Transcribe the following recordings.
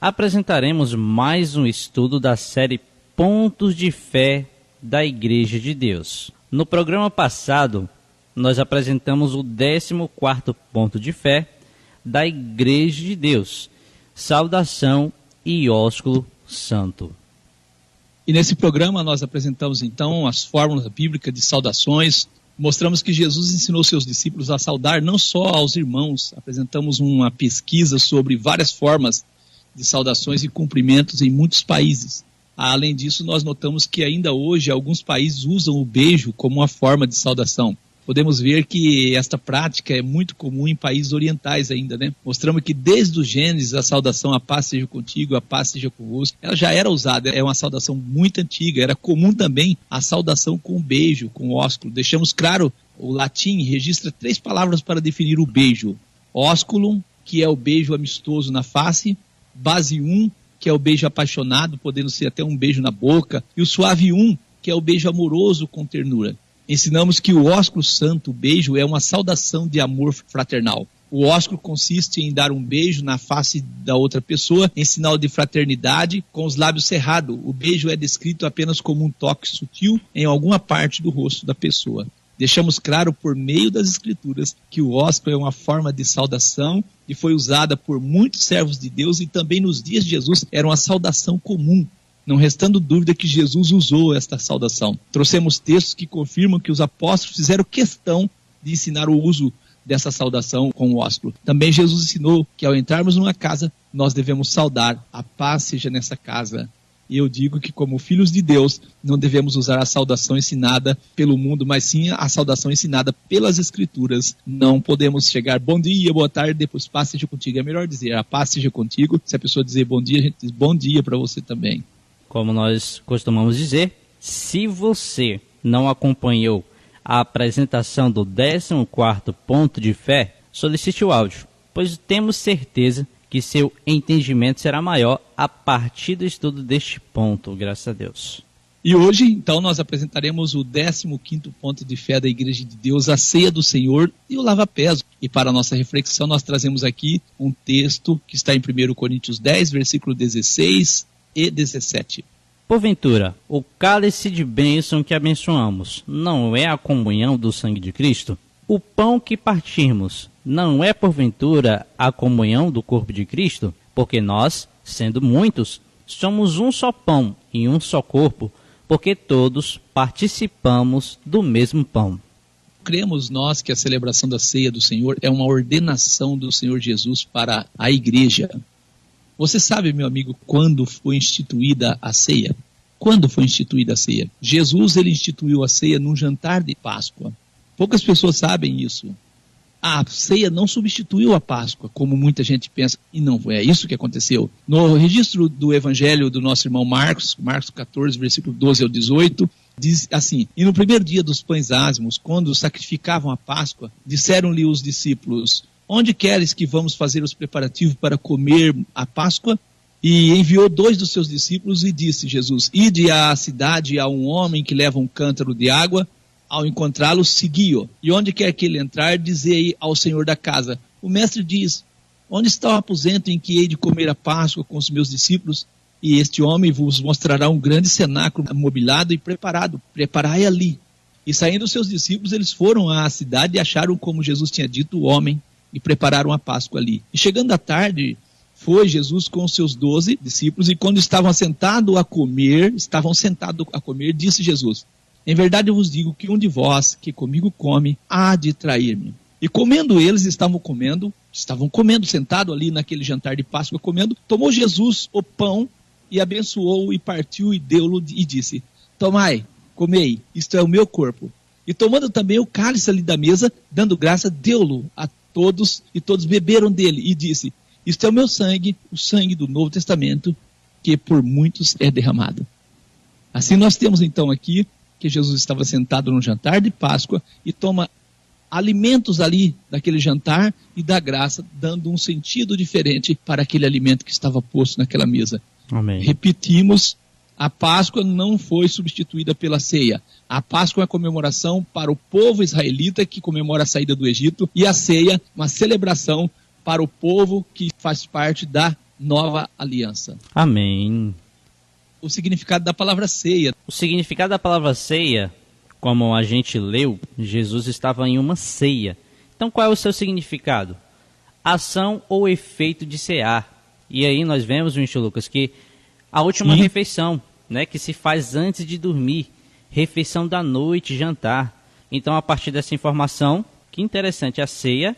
apresentaremos mais um estudo da série Pontos de Fé da Igreja de Deus. No programa passado, nós apresentamos o 14º ponto de fé da Igreja de Deus, saudação e ósculo santo. E nesse programa nós apresentamos então as fórmulas bíblicas de saudações, mostramos que Jesus ensinou seus discípulos a saudar não só aos irmãos, apresentamos uma pesquisa sobre várias formas de saudações e cumprimentos em muitos países. Além disso, nós notamos que ainda hoje alguns países usam o beijo como uma forma de saudação. Podemos ver que esta prática é muito comum em países orientais ainda, né? Mostramos que desde o Gênesis a saudação a paz seja contigo, a paz seja convosco, ela já era usada, é uma saudação muito antiga, era comum também a saudação com beijo, com ósculo. Deixamos claro, o latim registra 3 palavras para definir o beijo. Ósculum, que é o beijo amistoso na face, basium, que é o beijo apaixonado, podendo ser até um beijo na boca, e o suavium, que é o beijo amoroso com ternura. Ensinamos que o ósculo santo, o beijo, é uma saudação de amor fraternal. O ósculo consiste em dar um beijo na face da outra pessoa, em sinal de fraternidade, com os lábios cerrados. O beijo é descrito apenas como um toque sutil em alguma parte do rosto da pessoa. Deixamos claro por meio das Escrituras que o ósculo é uma forma de saudação e foi usada por muitos servos de Deus e também nos dias de Jesus era uma saudação comum. Não restando dúvida que Jesus usou esta saudação. Trouxemos textos que confirmam que os apóstolos fizeram questão de ensinar o uso dessa saudação com o ósculo. Também Jesus ensinou que ao entrarmos numa casa, nós devemos saudar, a paz seja nessa casa. E eu digo que como filhos de Deus, não devemos usar a saudação ensinada pelo mundo, mas sim a saudação ensinada pelas Escrituras. Não podemos chegar, bom dia, boa tarde, depois paz seja contigo. É melhor dizer, a paz seja contigo. Se a pessoa dizer bom dia, a gente diz bom dia para você também. Como nós costumamos dizer, se você não acompanhou a apresentação do 14º ponto de fé, solicite o áudio, pois temos certeza que seu entendimento será maior a partir do estudo deste ponto, graças a Deus. E hoje, então, nós apresentaremos o 15º ponto de fé da Igreja de Deus, a ceia do Senhor e o lava-pés. E para a nossa reflexão, nós trazemos aqui um texto que está em 1 Coríntios 10, versículo 16 e 17. Porventura, o cálice de bênção que abençoamos não é a comunhão do sangue de Cristo? O pão que partimos não é porventura a comunhão do corpo de Cristo? Porque nós, sendo muitos, somos um só pão e um só corpo, porque todos participamos do mesmo pão. Cremos nós que a celebração da ceia do Senhor é uma ordenação do Senhor Jesus para a igreja. Você sabe, meu amigo, quando foi instituída a ceia? Quando foi instituída a ceia? Jesus, ele instituiu a ceia num jantar de Páscoa. Poucas pessoas sabem isso. A ceia não substituiu a Páscoa, como muita gente pensa, e não é isso que aconteceu. No registro do Evangelho do nosso irmão Marcos 14, versículo 12 ao 18, diz assim: E no primeiro dia dos pães ázimos, quando sacrificavam a Páscoa, disseram-lhe os discípulos: Onde queres que vamos fazer os preparativos para comer a Páscoa? E enviou 2 dos seus discípulos e disse Jesus: Ide à cidade a um homem que leva um cântaro de água. Ao encontrá-lo, segui-o. E onde quer que ele entrar, dizei ao senhor da casa: O mestre diz: Onde está o aposento em que hei de comer a Páscoa com os meus discípulos? E este homem vos mostrará um grande cenáculo mobilado e preparado. Preparai ali. E saindo os seus discípulos, eles foram à cidade e acharam como Jesus tinha dito o homem, e prepararam a Páscoa ali. E chegando à tarde, foi Jesus com os seus 12 discípulos, e quando estavam sentados a comer, disse Jesus: Em verdade eu vos digo que um de vós que comigo come, há de trair-me. E comendo eles, estavam comendo, sentado ali naquele jantar de Páscoa comendo, tomou Jesus o pão e abençoou e partiu e deu-lo e disse: Tomai, comei, isto é o meu corpo. E tomando também o cálice ali da mesa, dando graça, deu-lo a todos, e todos beberam dele, e disse: Isto é o meu sangue, o sangue do Novo Testamento, que por muitos é derramado. Assim nós temos então aqui que Jesus estava sentado no jantar de Páscoa e toma alimentos ali daquele jantar e dá graça, dando um sentido diferente para aquele alimento que estava posto naquela mesa. Amém. Repetimos, a Páscoa não foi substituída pela ceia. A Páscoa é uma comemoração para o povo israelita que comemora a saída do Egito, e a ceia, uma celebração para o povo que faz parte da nova aliança. Amém. O significado da palavra ceia. O significado da palavra ceia, como a gente leu, Jesus estava em uma ceia. Então qual é o seu significado? Ação ou efeito de cear. E aí nós vemos, Ministro Lucas, que a última refeição, né, que se faz antes de dormir, refeição da noite, jantar. Então, a partir dessa informação, que interessante, a ceia,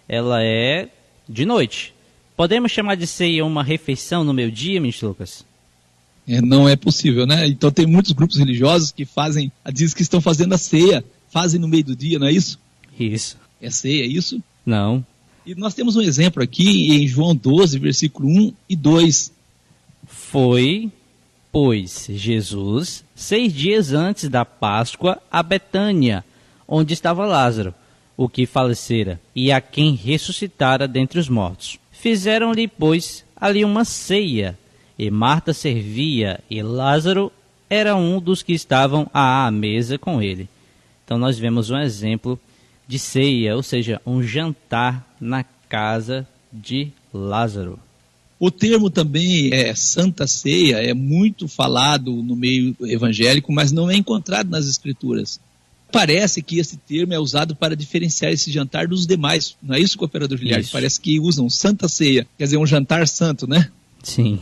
ela é de noite. Podemos chamar de ceia uma refeição no meio-dia, Ministro Lucas? Não é possível, né? Então tem muitos grupos religiosos que dizem que estão fazendo a ceia, fazem no meio do dia, não é isso? Isso. É ceia, é isso? Não. E nós temos um exemplo aqui em João 12, versículo 1 e 2. Foi, pois, Jesus, 6 dias antes da Páscoa, a Betânia, onde estava Lázaro, o que falecera, e a quem ressuscitara dentre os mortos. Fizeram-lhe, pois, ali uma ceia, e Marta servia, e Lázaro era um dos que estavam à mesa com ele. Então nós vemos um exemplo de ceia, ou seja, um jantar na casa de Lázaro. O termo também é Santa Ceia, é muito falado no meio evangélico, mas não é encontrado nas Escrituras. Parece que esse termo é usado para diferenciar esse jantar dos demais. Não é isso, cooperador Giliard? Parece que usam Santa Ceia, quer dizer, um jantar santo, né? Sim.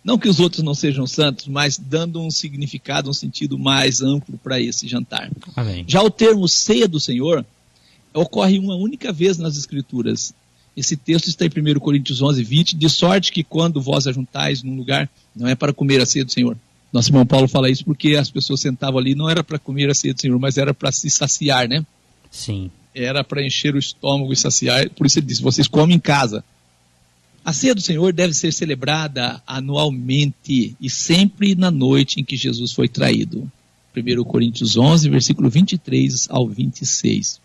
Não que os outros não sejam santos, mas dando um significado, um sentido mais amplo para esse jantar. Amém. Já o termo Ceia do Senhor ocorre uma única vez nas Escrituras. Esse texto está em 1 Coríntios 11, 20, de sorte que quando vós ajuntais num lugar, não é para comer a ceia do Senhor. Nosso irmão Paulo fala isso porque as pessoas sentavam ali, não era para comer a ceia do Senhor, mas era para se saciar, né? Sim. Era para encher o estômago e saciar, por isso ele disse, vocês comem em casa. A ceia do Senhor deve ser celebrada anualmente e sempre na noite em que Jesus foi traído. 1 Coríntios 11, versículo 23 ao 26.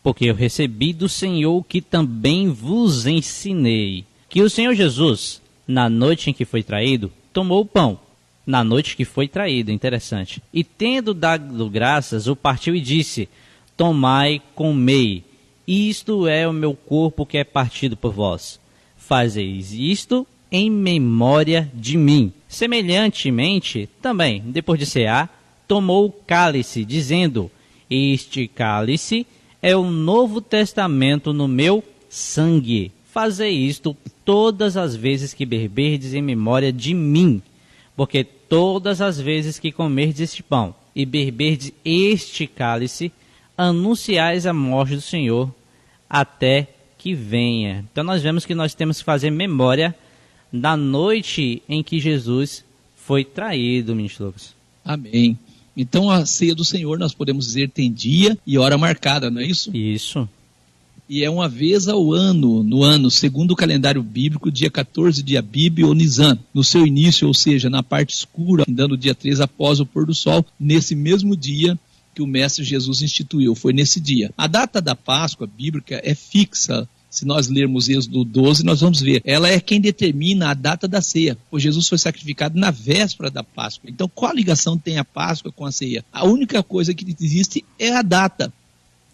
Porque eu recebi do Senhor que também vos ensinei, que o Senhor Jesus, na noite em que foi traído, tomou o pão. Na noite que foi traído, interessante. E tendo dado graças, o partiu e disse, tomai, comei, isto é o meu corpo que é partido por vós. Fazeis isto em memória de mim. Semelhantemente, também, depois de cear, tomou o cálice, dizendo, este cálice é o Novo Testamento no meu sangue. Fazei isto todas as vezes que beberdes em memória de mim. Porque todas as vezes que comerdes este pão e beberdes este cálice, anunciais a morte do Senhor até que venha. Então nós vemos que nós temos que fazer memória da noite em que Jesus foi traído, Ministro Lucas. Amém. Então a ceia do Senhor, nós podemos dizer, tem dia e hora marcada, não é isso? Isso. E é uma vez ao ano, no ano, segundo o calendário bíblico, dia 14 de Abib ou Nisan, no seu início, ou seja, na parte escura, dando o dia 3 após o pôr do sol, nesse mesmo dia que o Mestre Jesus instituiu, foi nesse dia. A data da Páscoa bíblica é fixa. Se nós lermos Êxodo 12, nós vamos ver. Ela é quem determina a data da ceia, pois Jesus foi sacrificado na véspera da Páscoa. Então, qual ligação tem a Páscoa com a ceia? A única coisa que existe é a data.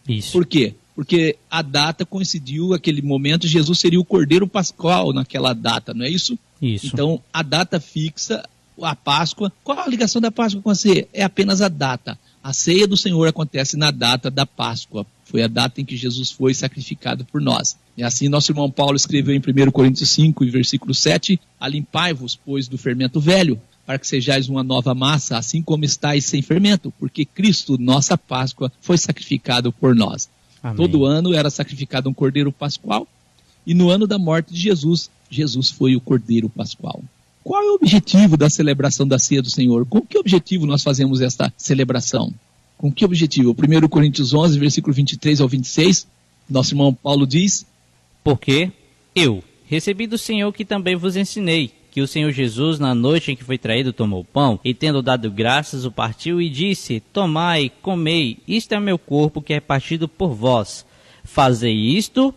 Isso. Por quê? Porque a data coincidiu, aquele momento, Jesus seria o Cordeiro Pascual naquela data, não é isso? Isso. Então, a data fixa, a Páscoa. Qual a ligação da Páscoa com a ceia? É apenas a data. A ceia do Senhor acontece na data da Páscoa. Foi a data em que Jesus foi sacrificado por nós. E assim nosso irmão Paulo escreveu em 1 Coríntios 5, versículo 7, alimpai-vos, pois, do fermento velho, para que sejais uma nova massa, assim como estáis sem fermento, porque Cristo, nossa Páscoa, foi sacrificado por nós. Amém. Todo ano era sacrificado um cordeiro pascual, e no ano da morte de Jesus, Jesus foi o cordeiro pascual. Qual é o objetivo da celebração da ceia do Senhor? Com que objetivo nós fazemos esta celebração? Com que objetivo? 1 Coríntios 11, versículo 23 ao 26, nosso irmão Paulo diz, porque eu recebi do Senhor que também vos ensinei, que o Senhor Jesus, na noite em que foi traído, tomou o pão, e tendo dado graças, o partiu e disse, tomai, comei, isto é meu corpo que é partido por vós. Fazei isto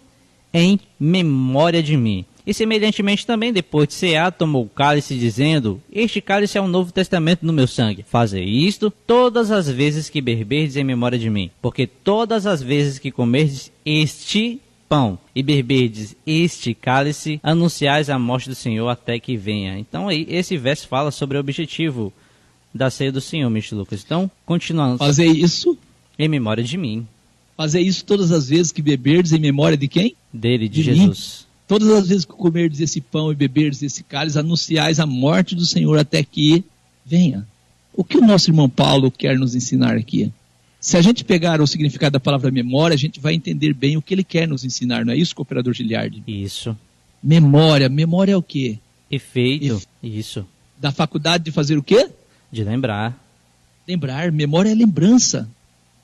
em memória de mim. E semelhantemente também, depois de cear, tomou o cálice, dizendo, este cálice é o Novo Testamento no meu sangue. Fazei isto todas as vezes que beberdes em memória de mim. Porque todas as vezes que comerdes este pão e beberdes este cálice, anunciais a morte do Senhor até que venha. Então aí, esse verso fala sobre o objetivo da ceia do Senhor, Mr. Lucas. Então, continuando. Fazer isso em memória de mim. Fazer isso todas as vezes que beberdes em memória de quem? Dele, de Jesus. Mim. Todas as vezes que comerdes esse pão e beberdes esse cálice, anunciais a morte do Senhor até que venha. O que o nosso irmão Paulo quer nos ensinar aqui? Se a gente pegar o significado da palavra memória, a gente vai entender bem o que ele quer nos ensinar, não é isso, cooperador Giliardi? Isso. Memória. Memória é o quê? Efeito. Isso. Da faculdade de fazer o quê? De lembrar. Lembrar. Memória é lembrança.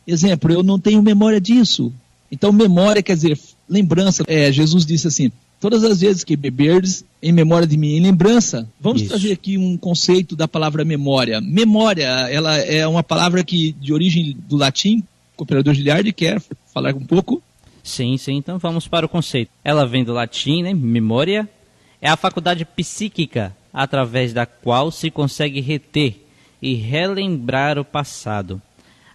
Exemplo, eu não tenho memória disso. Então, memória quer dizer lembrança. Jesus disse assim, todas as vezes que beberdes em memória de mim, em lembrança. Vamos trazer aqui um conceito da palavra memória. Memória, ela é uma palavra que de origem do latim. O cooperador Giliardi quer falar um pouco? Sim. Então vamos para o conceito. Ela vem do latim, né? Memória. É a faculdade psíquica através da qual se consegue reter e relembrar o passado.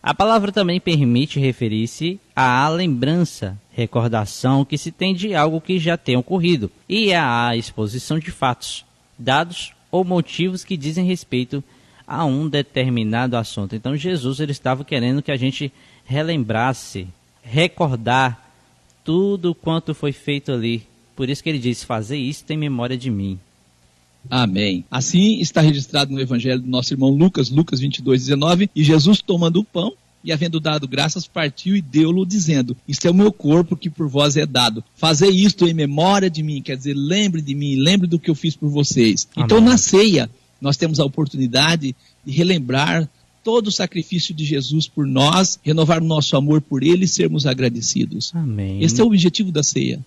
A palavra também permite referir-se à lembrança, recordação que se tem de algo que já tenha ocorrido, e à exposição de fatos, dados ou motivos que dizem respeito a um determinado assunto. Então Jesus ele estava querendo que a gente relembrasse, recordar tudo quanto foi feito ali. Por isso que ele diz, fazer isso em memória de mim. Amém. Assim está registrado no evangelho do nosso irmão Lucas 22:19, e Jesus tomando o pão e havendo dado graças partiu e deu-lo dizendo, isto é o meu corpo que por vós é dado. Fazei isto em memória de mim, quer dizer, lembre de mim, lembre do que eu fiz por vocês. Amém. Então na ceia nós temos a oportunidade de relembrar todo o sacrifício de Jesus por nós, renovar o nosso amor por ele e sermos agradecidos. Amém. Este é o objetivo da ceia.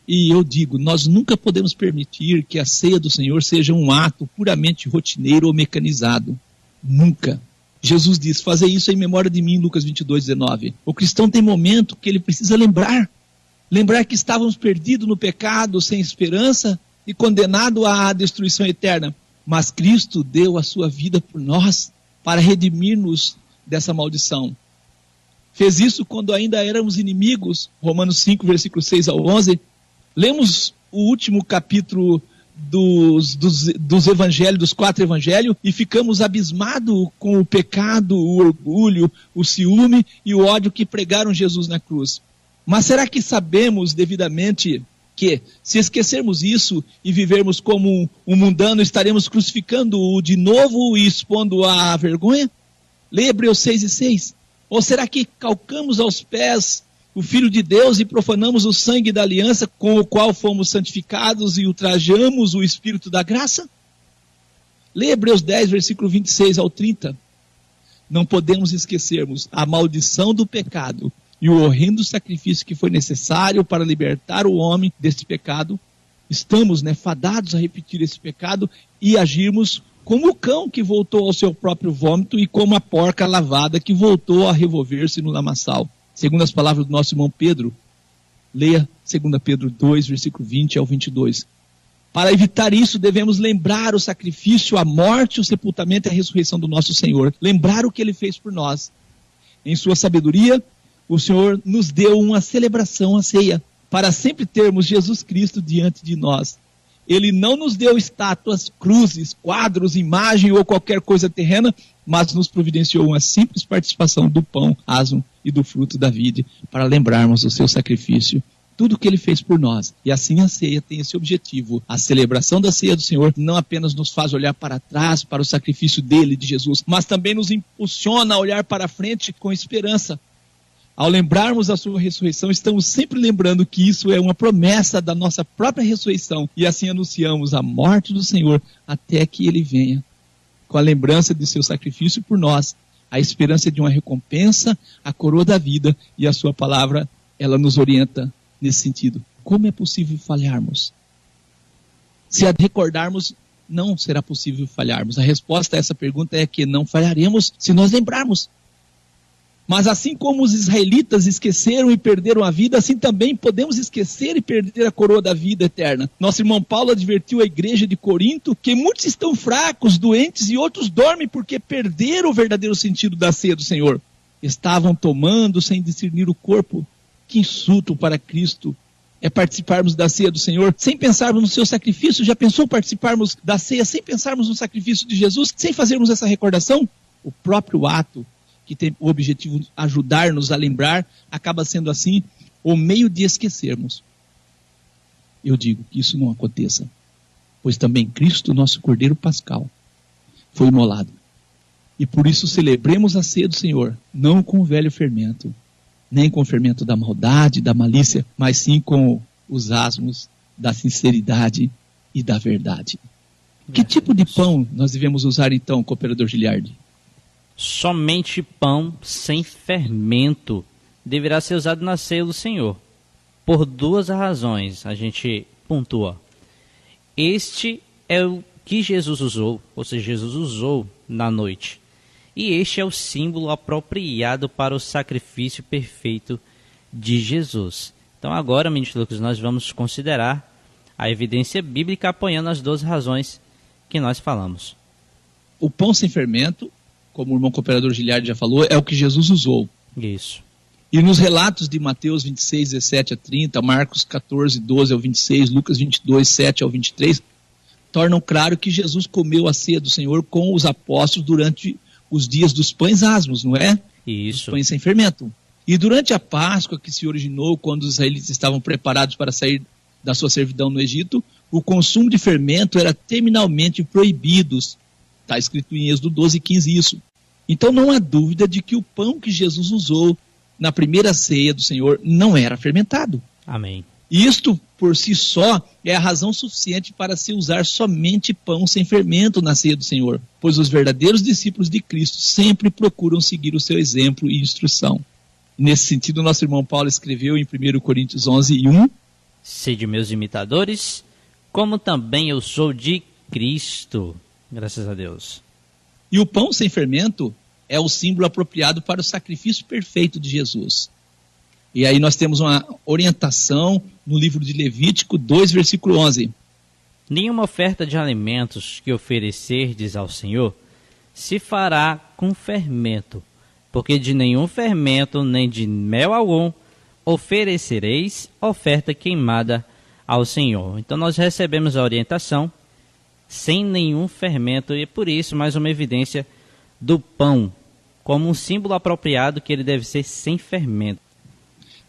E eu digo, nós nunca podemos permitir que a ceia do Senhor seja um ato puramente rotineiro ou mecanizado. Nunca. Jesus diz, fazei isso em memória de mim, Lucas 22:19. O cristão tem momento que ele precisa lembrar. Lembrar que estávamos perdidos no pecado, sem esperança e condenados à destruição eterna. Mas Cristo deu a sua vida por nós para redimir-nos dessa maldição. Fez isso quando ainda éramos inimigos. Romanos 5, versículos 6 ao 11. Lemos o último capítulo dos evangelhos, dos 4 evangelhos, e ficamos abismados com o pecado, o orgulho, o ciúme e o ódio que pregaram Jesus na cruz. Mas será que sabemos devidamente que, se esquecermos isso e vivermos como um mundano, estaremos crucificando-o de novo e expondo-o à vergonha? Leia Hebreus 6:6. Ou será que calcamos aos pés o Filho de Deus e profanamos o sangue da aliança com o qual fomos santificados e ultrajamos o Espírito da graça? Leia Hebreus 10, versículo 26 ao 30. Não podemos esquecermos a maldição do pecado e o horrendo sacrifício que foi necessário para libertar o homem deste pecado. Estamos fadados a repetir esse pecado e agirmos como o cão que voltou ao seu próprio vômito e como a porca lavada que voltou a revolver-se no lamaçal. Segundo as palavras do nosso irmão Pedro, leia 2 Pedro 2, versículo 20 ao 22. Para evitar isso, devemos lembrar o sacrifício, a morte, o sepultamento e a ressurreição do nosso Senhor. Lembrar o que ele fez por nós. Em sua sabedoria, o Senhor nos deu uma celebração, a ceia, para sempre termos Jesus Cristo diante de nós. Ele não nos deu estátuas, cruzes, quadros, imagem ou qualquer coisa terrena, mas nos providenciou uma simples participação do pão, asmo e do fruto da vide, para lembrarmos o seu sacrifício, tudo o que ele fez por nós. E assim a ceia tem esse objetivo. A celebração da ceia do Senhor não apenas nos faz olhar para trás, para o sacrifício dele, de Jesus, mas também nos impulsiona a olhar para frente com esperança. Ao lembrarmos a sua ressurreição, estamos sempre lembrando que isso é uma promessa da nossa própria ressurreição. E assim anunciamos a morte do Senhor até que ele venha. Com a lembrança de seu sacrifício por nós, a esperança de uma recompensa, a coroa da vida, e a sua palavra, ela nos orienta nesse sentido. Como é possível falharmos? Se a recordarmos, não será possível falharmos. A resposta a essa pergunta é que não falharemos se nós lembrarmos. Mas assim como os israelitas esqueceram e perderam a vida, assim também podemos esquecer e perder a coroa da vida eterna. Nosso irmão Paulo advertiu a igreja de Corinto que muitos estão fracos, doentes e outros dormem porque perderam o verdadeiro sentido da ceia do Senhor. Estavam tomando sem discernir o corpo. Que insulto para Cristo é participarmos da ceia do Senhor sem pensarmos no seu sacrifício. Já pensou participarmos da ceia sem pensarmos no sacrifício de Jesus, sem fazermos essa recordação? O próprio ato, que tem o objetivo de ajudar-nos a lembrar, acaba sendo assim o meio de esquecermos. Eu digo que isso não aconteça, pois também Cristo, nosso Cordeiro Pascal, foi imolado. E por isso celebremos a ceia do Senhor, não com o velho fermento, nem com o fermento da maldade, da malícia, mas sim com os asmos da sinceridade e da verdade. Que tipo de pão nós devemos usar então, cooperador Giliardi? Somente pão sem fermento deverá ser usado na ceia do Senhor. Por duas razões a gente pontua. Este é o que Jesus usou, ou seja, Jesus usou na noite. E este é o símbolo apropriado para o sacrifício perfeito de Jesus. Então agora, ministro Lucas, nós vamos considerar a evidência bíblica apoiando as duas razões que nós falamos. O pão sem fermento, como o irmão cooperador Giliardi já falou, é o que Jesus usou. Isso. E nos relatos de Mateus 26, 17 a 30, Marcos 14, 12 ao 26, Lucas 22, 7 ao 23, tornam claro que Jesus comeu a ceia do Senhor com os apóstolos durante os dias dos pães asmos, não é? Isso. Os pães sem fermento. E durante a Páscoa que se originou quando os israelitas estavam preparados para sair da sua servidão no Egito, o consumo de fermento era terminalmente proibido. Está escrito em Êxodo 12, 15 isso. Então não há dúvida de que o pão que Jesus usou na primeira ceia do Senhor não era fermentado. Amém. Isto, por si só, é a razão suficiente para se usar somente pão sem fermento na ceia do Senhor, pois os verdadeiros discípulos de Cristo sempre procuram seguir o seu exemplo e instrução. Nesse sentido, nosso irmão Paulo escreveu em 1 Coríntios 11, 1: Sede meus imitadores, como também eu sou de Cristo. Graças a Deus. E o pão sem fermento é o símbolo apropriado para o sacrifício perfeito de Jesus. E aí nós temos uma orientação no livro de Levítico 2, versículo 11. Nenhuma oferta de alimentos que oferecerdes ao Senhor se fará com fermento, porque de nenhum fermento nem de mel algum oferecereis oferta queimada ao Senhor. Então nós recebemos a orientação sem nenhum fermento, e por isso mais uma evidência do pão como um símbolo apropriado que ele deve ser sem fermento.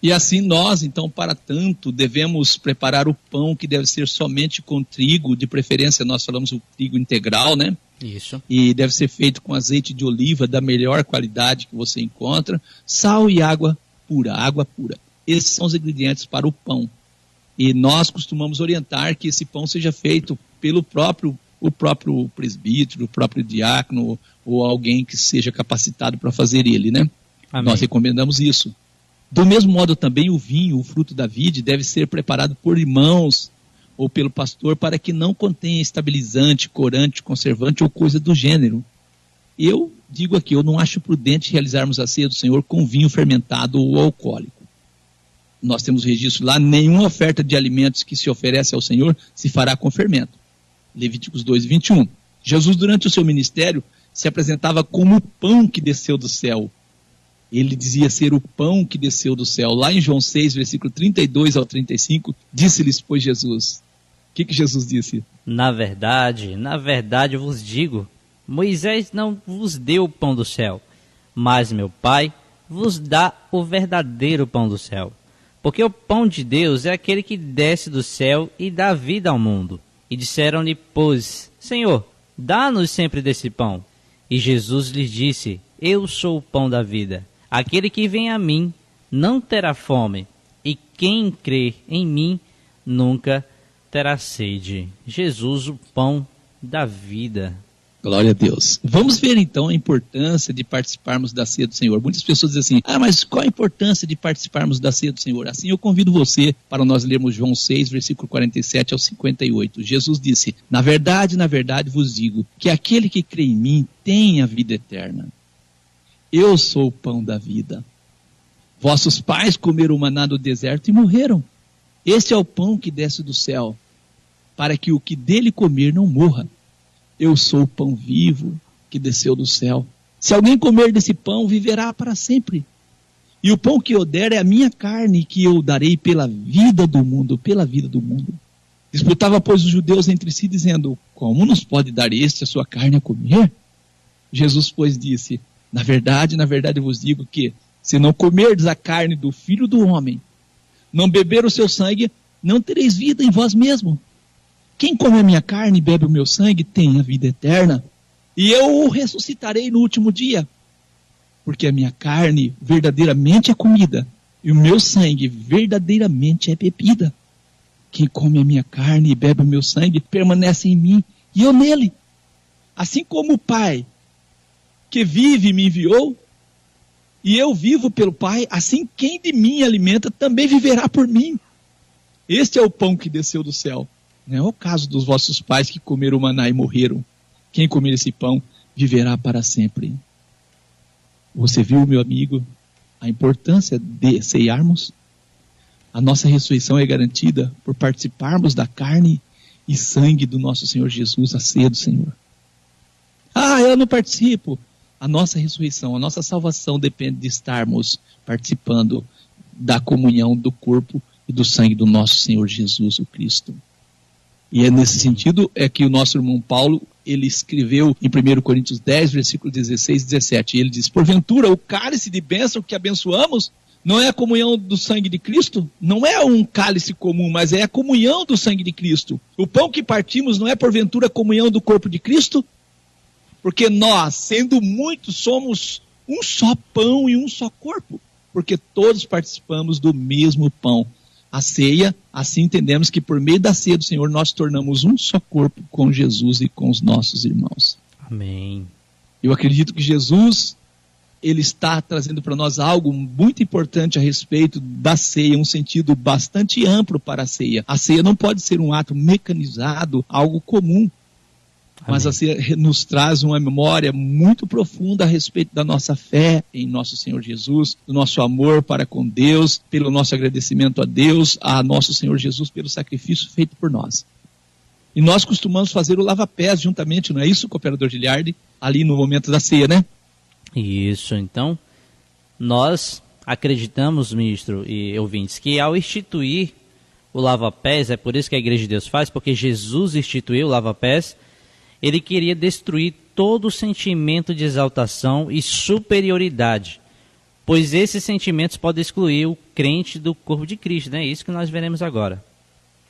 E assim nós, então, para tanto, devemos preparar o pão que deve ser somente com trigo, de preferência nós falamos o trigo integral, né? Isso. E deve ser feito com azeite de oliva da melhor qualidade que você encontra, sal e água pura, água pura. Esses são os ingredientes para o pão. E nós costumamos orientar que esse pão seja feito pelo próprio presbítero, o próprio diácono, ou alguém que seja capacitado para fazer ele, né? Amém. Nós recomendamos isso. Do mesmo modo também o vinho, o fruto da vide, deve ser preparado por irmãos ou pelo pastor para que não contenha estabilizante, corante, conservante ou coisa do gênero. Eu digo aqui, eu não acho prudente realizarmos a ceia do Senhor com vinho fermentado ou alcoólico. Nós temos registro lá, nenhuma oferta de alimentos que se oferece ao Senhor se fará com fermento. Levíticos 2, 21. Jesus, durante o seu ministério, se apresentava como o pão que desceu do céu. Ele dizia ser o pão que desceu do céu. Lá em João 6, versículo 32 ao 35, disse-lhes, pois, Jesus. O que Jesus disse? Na verdade vos digo, Moisés não vos deu o pão do céu, mas meu Pai vos dá o verdadeiro pão do céu. Porque o pão de Deus é aquele que desce do céu e dá vida ao mundo. E disseram-lhe, pois, Senhor, dá-nos sempre desse pão. E Jesus lhes disse, eu sou o pão da vida. Aquele que vem a mim não terá fome, e quem crê em mim nunca terá sede. Jesus, o pão da vida. Glória a Deus. Vamos ver então a importância de participarmos da ceia do Senhor. Muitas pessoas dizem assim, mas qual a importância de participarmos da ceia do Senhor? Assim eu convido você para nós lermos João 6, versículo 47 ao 58. Jesus disse, na verdade vos digo, que aquele que crê em mim tem a vida eterna. Eu sou o pão da vida. Vossos pais comeram o maná do deserto e morreram. Este é o pão que desce do céu, para que o que dele comer não morra. Eu sou o pão vivo que desceu do céu. Se alguém comer desse pão, viverá para sempre. E o pão que eu der é a minha carne, que eu darei pela vida do mundo, pela vida do mundo. Disputava, pois, os judeus entre si, dizendo: como nos pode dar este a sua carne a comer? Jesus, pois, disse: na verdade eu vos digo que, se não comerdes a carne do Filho do Homem, não beber o seu sangue, não tereis vida em vós mesmo. Quem come a minha carne e bebe o meu sangue tem a vida eterna, e eu o ressuscitarei no último dia. Porque a minha carne verdadeiramente é comida, e o meu sangue verdadeiramente é bebida. Quem come a minha carne e bebe o meu sangue permanece em mim, e eu nele. Assim como o Pai que vive me enviou, e eu vivo pelo Pai, assim quem de mim alimenta também viverá por mim. Este é o pão que desceu do céu. Não é o caso dos vossos pais que comeram o maná e morreram. Quem comer esse pão viverá para sempre. Você viu, meu amigo, a importância de ceiarmos? A nossa ressurreição é garantida por participarmos da carne e sangue do nosso Senhor Jesus, a ceia do Senhor. Ah, eu não participo. A nossa ressurreição, a nossa salvação depende de estarmos participando da comunhão do corpo e do sangue do nosso Senhor Jesus, o Cristo. E é nesse sentido é que o nosso irmão Paulo, ele escreveu em 1 Coríntios 10, versículos 16 e 17. Ele diz: porventura o cálice de bênção que abençoamos não é a comunhão do sangue de Cristo? Não é um cálice comum, mas é a comunhão do sangue de Cristo. O pão que partimos não é porventura a comunhão do corpo de Cristo? Porque nós, sendo muitos, somos um só pão e um só corpo, porque todos participamos do mesmo pão. A ceia, assim entendemos que por meio da ceia do Senhor nós tornamos um só corpo com Jesus e com os nossos irmãos. Amém. Eu acredito que Jesus, ele está trazendo para nós algo muito importante a respeito da ceia, um sentido bastante amplo para a ceia. A ceia não pode ser um ato mecanizado, algo comum. Mas a ceia nos traz uma memória muito profunda a respeito da nossa fé em nosso Senhor Jesus, do nosso amor para com Deus, pelo nosso agradecimento a Deus, a nosso Senhor Jesus pelo sacrifício feito por nós. E nós costumamos fazer o lava-pés juntamente, não é isso, cooperador Giliardi? Ali no momento da ceia, né? Isso, então, nós acreditamos, ministro e ouvintes, que ao instituir o lava-pés, é por isso que a Igreja de Deus faz, porque Jesus instituiu o lava-pés. Ele queria destruir todo o sentimento de exaltação e superioridade, pois esses sentimentos podem excluir o crente do corpo de Cristo, né? É isso que nós veremos agora.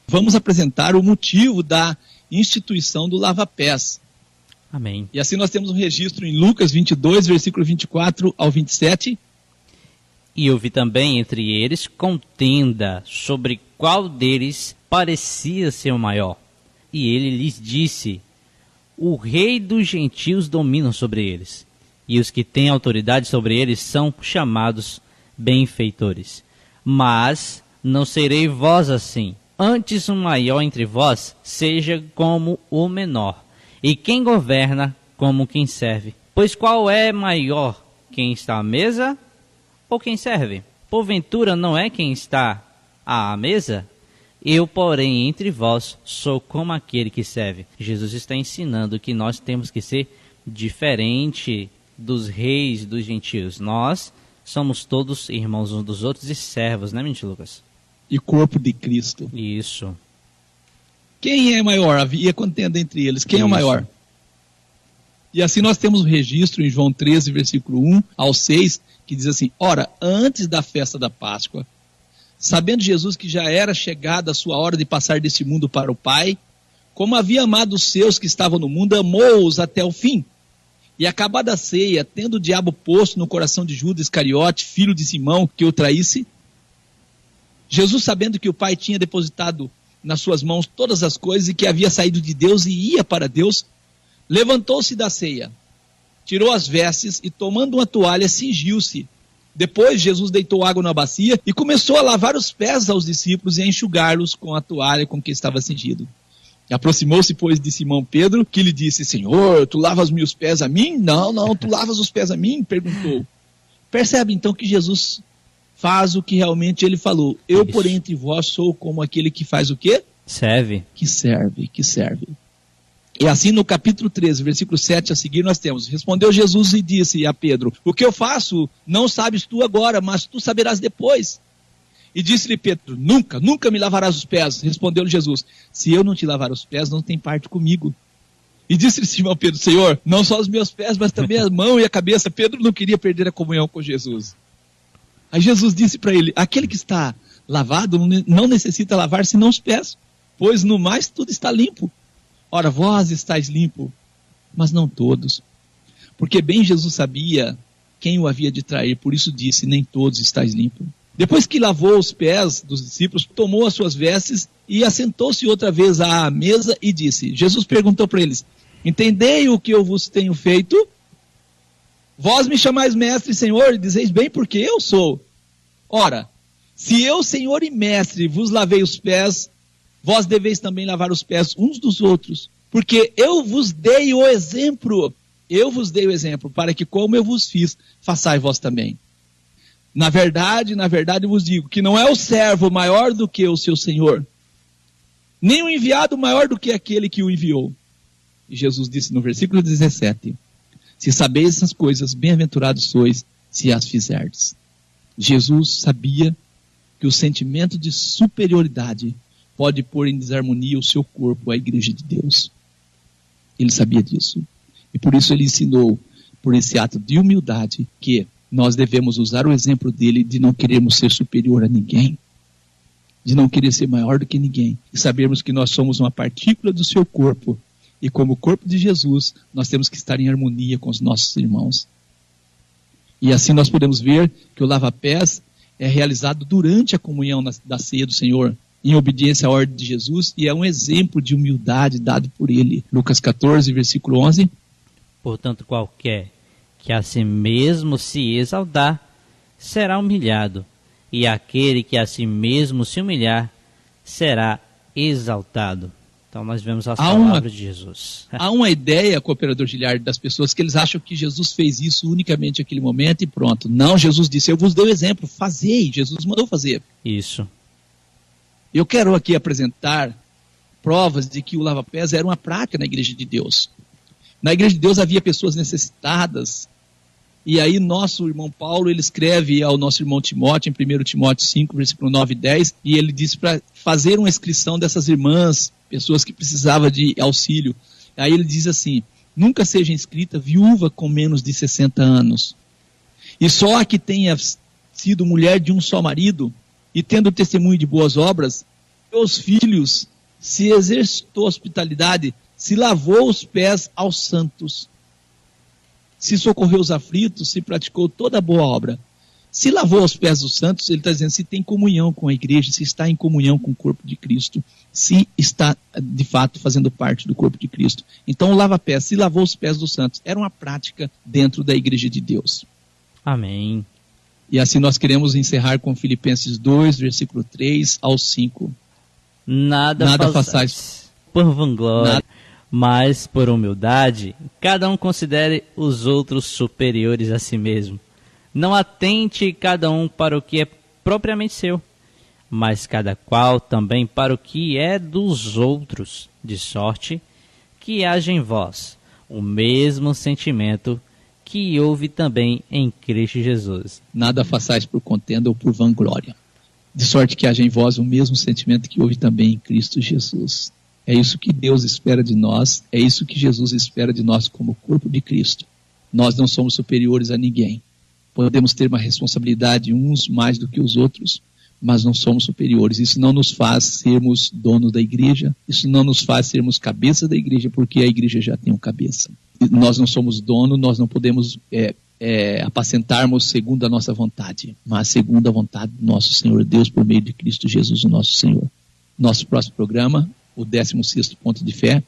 Vamos apresentar o motivo da instituição do lava-pés. Amém. E assim nós temos um registro em Lucas 22, versículo 24 ao 27. E houve também entre eles contenda sobre qual deles parecia ser o maior. E ele lhes disse: o rei dos gentios domina sobre eles, e os que têm autoridade sobre eles são chamados benfeitores. Mas não serei vós assim. Antes o maior entre vós seja como o menor, e quem governa como quem serve. Pois qual é maior, quem está à mesa ou quem serve? Porventura não é quem está à mesa? Eu, porém, entre vós, sou como aquele que serve. Jesus está ensinando que nós temos que ser diferente dos reis dos gentios. Nós somos todos irmãos uns dos outros e servos, né, ministro Lucas? E corpo de Cristo. Isso. Quem é maior? Havia contenda entre eles. Quem é o maior? E assim nós temos o registro em João 13, versículo 1 ao 6, que diz assim: ora, antes da festa da Páscoa, sabendo Jesus que já era chegada a sua hora de passar deste mundo para o Pai, como havia amado os seus que estavam no mundo, amou-os até o fim. E acabada a ceia, tendo o diabo posto no coração de Judas Iscariote, filho de Simão, que o traísse, Jesus, sabendo que o Pai tinha depositado nas suas mãos todas as coisas e que havia saído de Deus e ia para Deus, levantou-se da ceia, tirou as vestes e, tomando uma toalha, cingiu-se. Depois Jesus deitou água na bacia e começou a lavar os pés aos discípulos e a enxugá-los com a toalha com que estava cingido. Aproximou-se, pois, de Simão Pedro, que lhe disse: Senhor, tu lavas meus pés a mim? Não, tu lavas os pés a mim? Perguntou. Percebe então que Jesus faz o que realmente ele falou. Eu, Isso. porém, entre vós sou como aquele que faz o quê? Serve. Que serve. E assim no capítulo 13, versículo 7 a seguir nós temos: respondeu Jesus e disse a Pedro: o que eu faço não sabes tu agora, mas tu saberás depois. E disse-lhe Pedro: nunca, nunca me lavarás os pés. Respondeu-lhe Jesus: se eu não te lavar os pés, não tem parte comigo. E disse-lhe Simão Pedro: Senhor, não só os meus pés, mas também a mão e a cabeça. Pedro não queria perder a comunhão com Jesus. Aí Jesus disse para ele: aquele que está lavado não necessita lavar senão os pés, pois no mais tudo está limpo. Ora, vós estáis limpo, mas não todos. Porque bem Jesus sabia quem o havia de trair, por isso disse: nem todos estáis limpos. Depois que lavou os pés dos discípulos, tomou as suas vestes e assentou-se outra vez à mesa e disse: Jesus perguntou para eles: entendei o que eu vos tenho feito? Vós me chamais mestre e senhor, e dizeis bem porque eu sou. Ora, se eu, senhor e mestre, vos lavei os pés, vós deveis também lavar os pés uns dos outros, porque eu vos dei o exemplo, para que como eu vos fiz, façais vós também. Na verdade vos digo, que não é o servo maior do que o seu senhor, nem o enviado maior do que aquele que o enviou. E Jesus disse no versículo 17, se sabeis essas coisas, bem-aventurados sois, se as fizerdes. Jesus sabia que o sentimento de superioridade pode pôr em desarmonia o seu corpo, a igreja de Deus. Ele sabia disso. E por isso ele ensinou, por esse ato de humildade, que nós devemos usar o exemplo dele de não querermos ser superior a ninguém, de não querer ser maior do que ninguém, e sabermos que nós somos uma partícula do seu corpo, e como corpo de Jesus, nós temos que estar em harmonia com os nossos irmãos. E assim nós podemos ver que o lava-pés é realizado durante a comunhão da ceia do Senhor, em obediência à ordem de Jesus, e é um exemplo de humildade dado por ele. Lucas 14, versículo 11. Portanto, qualquer que a si mesmo se exaltar, será humilhado, e aquele que a si mesmo se humilhar, será exaltado. Então nós vemos as palavras de Jesus. Há uma ideia, cooperador Giliardi, das pessoas que eles acham que Jesus fez isso unicamente naquele momento e pronto. Não, Jesus disse: eu vos dei o exemplo, fazei. Jesus mandou fazer. Isso. Eu quero aqui apresentar provas de que o lava-pés era uma prática na igreja de Deus. Na igreja de Deus havia pessoas necessitadas, e aí nosso irmão Paulo, ele escreve ao nosso irmão Timóteo, em 1 Timóteo 5, versículo 9 e 10, e ele diz para fazer uma inscrição dessas irmãs, pessoas que precisavam de auxílio. Aí ele diz assim: nunca seja inscrita viúva com menos de 60 anos, e só a que tenha sido mulher de um só marido, e tendo testemunho de boas obras, os filhos, se exercitou hospitalidade, se lavou os pés aos santos, se socorreu os aflitos, se praticou toda boa obra. Se lavou os pés dos santos, ele está dizendo se tem comunhão com a igreja, se está em comunhão com o corpo de Cristo, se está de fato fazendo parte do corpo de Cristo. Então o lava-pés, se lavou os pés dos santos, era uma prática dentro da igreja de Deus. Amém. E assim nós queremos encerrar com Filipenses 2, versículo 3 ao 5. Nada façais por vanglória, mas por humildade, cada um considere os outros superiores a si mesmo. Não atente cada um para o que é propriamente seu, mas cada qual também para o que é dos outros, de sorte que haja em vós o mesmo sentimento que houve também em Cristo Jesus. Nada façais por contenda ou por vanglória, de sorte que haja em vós o mesmo sentimento que houve também em Cristo Jesus. É isso que Deus espera de nós, é isso que Jesus espera de nós como corpo de Cristo. Nós não somos superiores a ninguém. Podemos ter uma responsabilidade uns mais do que os outros, mas não somos superiores. Isso não nos faz sermos donos da igreja, isso não nos faz sermos cabeça da igreja, porque a igreja já tem um cabeça. Nós não somos dono, nós não podemos apacentarmos segundo a nossa vontade, mas segundo a vontade do nosso Senhor Deus, por meio de Cristo Jesus, o nosso Senhor. Nosso próximo programa, o 16º ponto de fé,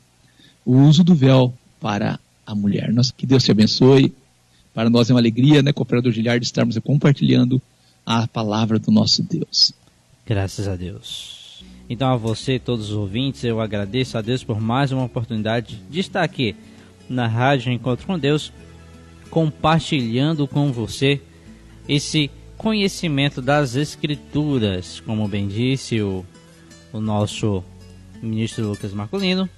o uso do véu para a mulher. Que Deus te abençoe. Para nós é uma alegria, né, cooperador Giliardi, estarmos compartilhando a palavra do nosso Deus. Graças a Deus. Então a você, todos os ouvintes, eu agradeço a Deus por mais uma oportunidade de estar aqui na Rádio Encontro com Deus, compartilhando com você esse conhecimento das Escrituras, como bem disse o nosso ministro Lucas Marcolino.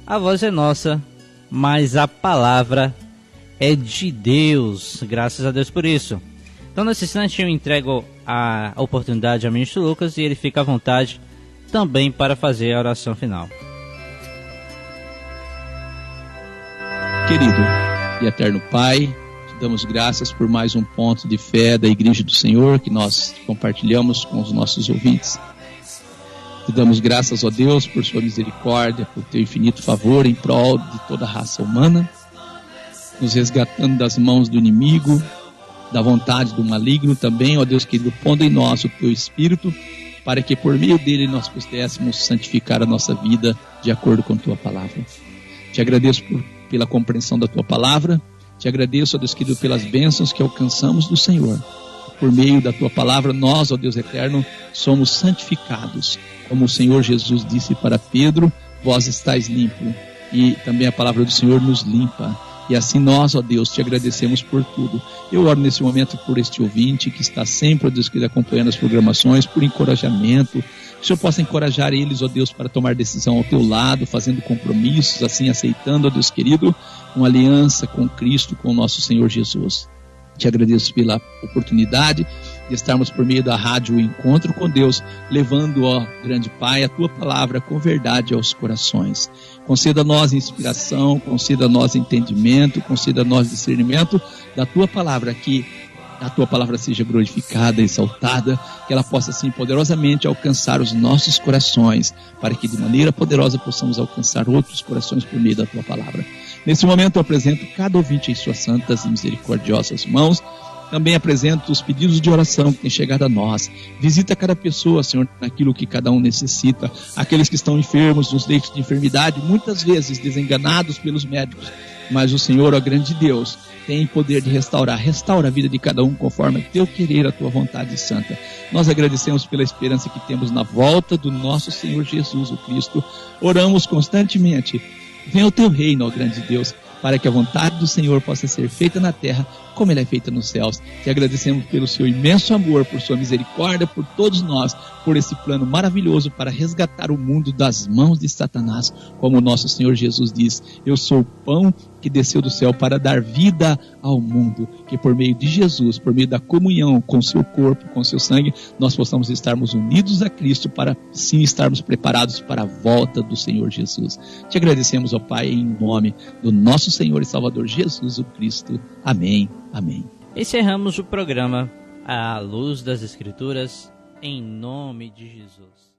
A voz é nossa, mas a palavra é de Deus. Graças a Deus por isso. Então, nesse instante, eu entrego a oportunidade ao ministro Lucas e ele fica à vontade também para fazer a oração final. Querido e eterno Pai, te damos graças por mais um ponto de fé da Igreja do Senhor que nós compartilhamos com os nossos ouvintes. Te damos graças, ó Deus, por sua misericórdia, por teu infinito favor em prol de toda a raça humana, nos resgatando das mãos do inimigo, da vontade do maligno também, ó Deus querido, pondo em nós o teu Espírito, para que por meio dele nós pudéssemos santificar a nossa vida de acordo com tua palavra. Te agradeço pela compreensão da tua palavra, te agradeço, ó Deus querido, pelas bênçãos que alcançamos do Senhor. Por meio da tua palavra, nós, ó Deus eterno, somos santificados. Como o Senhor Jesus disse para Pedro, vós estáis limpo. E também a palavra do Senhor nos limpa. E assim nós, ó Deus, te agradecemos por tudo. Eu oro nesse momento por este ouvinte que está sempre, ó Deus, acompanhando as programações, por encorajamento. Que o Senhor possa encorajar eles, ó Deus, para tomar decisão ao teu lado, fazendo compromissos, assim aceitando, ó Deus querido, uma aliança com Cristo, com o nosso Senhor Jesus. Te agradeço pela oportunidade de estarmos por meio da rádio Encontro com Deus, levando, ó grande Pai, a tua palavra com verdade aos corações. Conceda a nós inspiração, conceda a nós entendimento, conceda a nós discernimento da tua palavra, que a tua palavra seja glorificada, exaltada, que ela possa assim poderosamente alcançar os nossos corações, para que de maneira poderosa possamos alcançar outros corações por meio da tua palavra. Nesse momento eu apresento cada ouvinte em suas santas e misericordiosas mãos. Também apresento os pedidos de oração que têm chegado a nós. Visita cada pessoa, Senhor, naquilo que cada um necessita. Aqueles que estão enfermos, nos leitos de enfermidade, muitas vezes desenganados pelos médicos. Mas o Senhor, ó grande Deus, tem poder de restaurar. Restaura a vida de cada um conforme o teu querer, a tua vontade santa. Nós agradecemos pela esperança que temos na volta do nosso Senhor Jesus, o Cristo. Oramos constantemente. Venha o teu reino, ó grande Deus, para que a vontade do Senhor possa ser feita na terra como ela é feita nos céus. Te agradecemos pelo seu imenso amor, por sua misericórdia, por todos nós, por esse plano maravilhoso para resgatar o mundo das mãos de Satanás. Como o nosso Senhor Jesus diz, eu sou o pão que desceu do céu para dar vida ao mundo. Que por meio de Jesus, por meio da comunhão com o seu corpo, com o seu sangue, nós possamos estarmos unidos a Cristo para sim estarmos preparados para a volta do Senhor Jesus. Te agradecemos, ó Pai, em nome do nosso Senhor e Salvador Jesus o Cristo. Amém. Amém. Encerramos o programa à luz das Escrituras, em nome de Jesus.